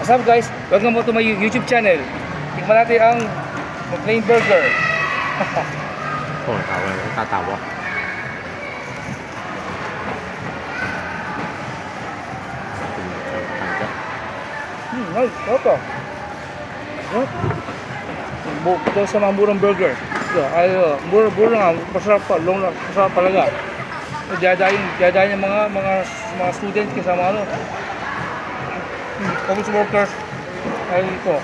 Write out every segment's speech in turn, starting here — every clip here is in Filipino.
What's up guys? Welcome to my YouTube channel. Tikman natin ang plain burger. tawa na, tatawa. Nice, ito. What? Ito sa mga murang burger. Ito, mura nga, masarap pa, masarap talaga. Dadayin yung mga students kasama ano. Office workers. Ay ito.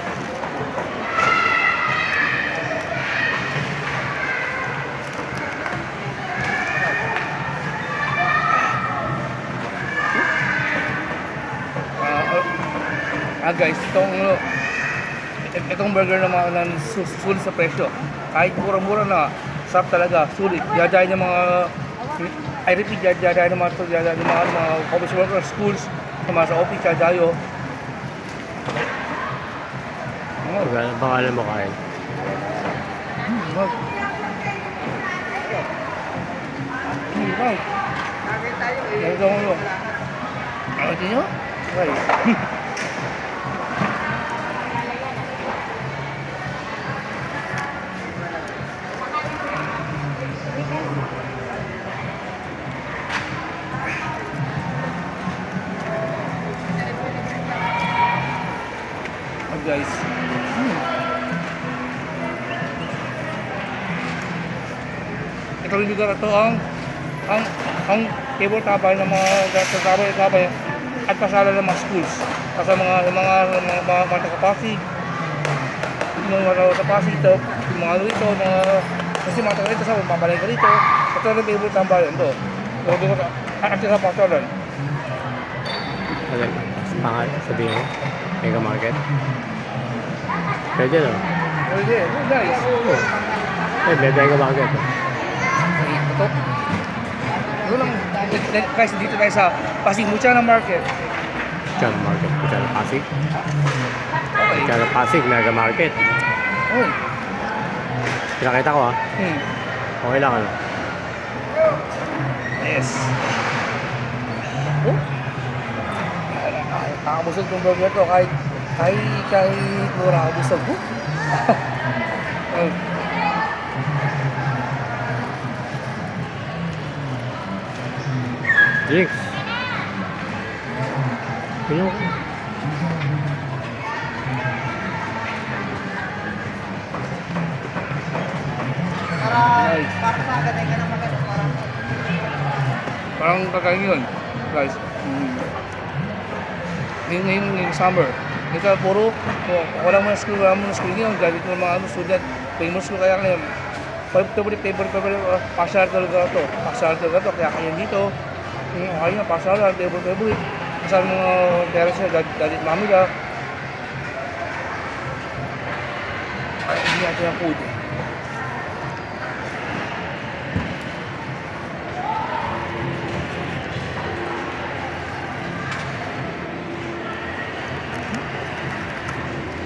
Guys, itong burger naman sulit sa presyo. Kahit mura-mura na, sarap talaga, sulit. Dadayin yung mga, I repeat, dadayin yung mga office workers, schools, sa office, dadayo. Ang pangalan mo kain? Ito mo yun. Ito nyo? Right. Guys. Ito rin lugar ito ang table tabay ng mga tabay at pasala ng mga schools. Kasi mga taga-Pasig, yung mga taga-Pasig ito, yung mga ano ito, kasi mga taga rito sa papalag ka rito, ito rin table tabay ito. At sa pasalan. Pangalan, sabihin mo? Mega Market? Pwede no? Pwede, nice. Mega Market. Ito. Ito lang, guys, dito tayo sa Pasig Muchana Market. Muchana Market. Muchana Pasig? Okay. Muchana Pasig, Mega Market. Oh. Pinakita ko ha? Okay lang ano? Yes. Oh. Nakakabusog itong burger to kahit mura nakakabusog. Jinx! Pino ko. Nice. Parang kakain yun, guys. Ngayon summer. Ito puro, wala mo na school ngayon. Galit mo mga student. Famous school kaya ngayon. Favorite, pasal talaga ito. Kaya kayo dito. Ayun na, pasal, favorite. Kasama mga parents niya, daddy at mami ka. Ay, hindi natin ang food.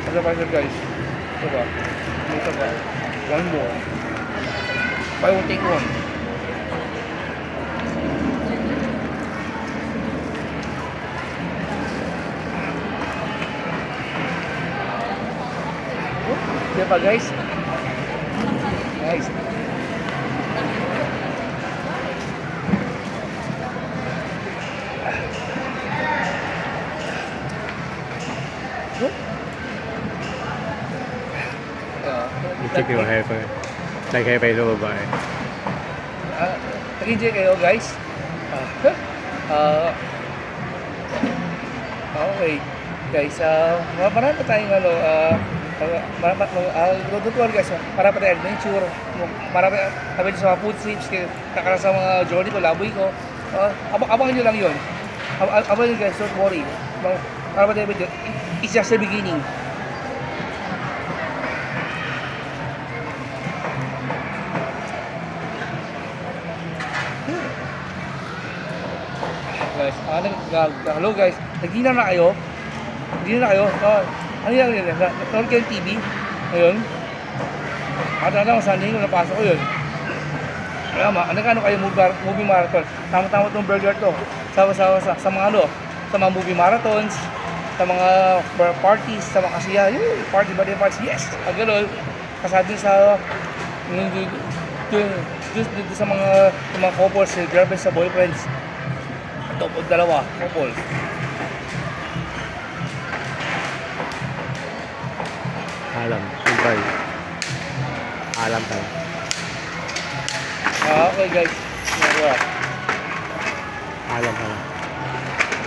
Advertiser guys. Ito ba? Ito ba? One more. Buy one, take one. Ito pa guys. Nice. Check yung hepe. Like hepe yung babae. Nag-enjoy kayo guys? Okay. Guys, marami pa tayong tutuan guys. Marami pa tayong adventure. Marami pa sa mga food trips. Kakala sa mga journey ko, laboy ko. Abangan nyo lang yun. Abangan nyo guys, don't worry. Marami pa tayong adventure. It's just the beginning. Guys, hello guys, nag-dinner na kayo? Ano yan? Nanonood kayo ng TV? Ngayon? Ano, Sunday ko napasok ko yun. Kaya nagkano kayo movie marathon? Tama-tama itong burger to. Sa mga movie marathons, sa mga parties, sa mga kasiyahan, yun, party ba din parties, yes! Ganun. Kasama din sa dun sa mga couples, girlfriends sa boyfriends. Ito po, dalawa, couples. Alam. Goodbye. Alam tayo. Okay guys. Yeah. Alam pala.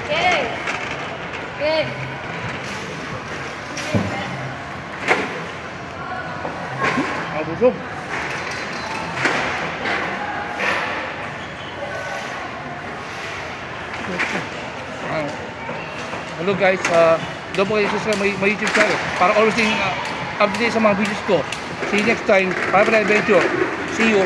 Okay. Okay. Ang busog. Hello guys, don't forget to subscribe my YouTube channel para always update sa mga videos ko. See you next time. Have an adventure. See you.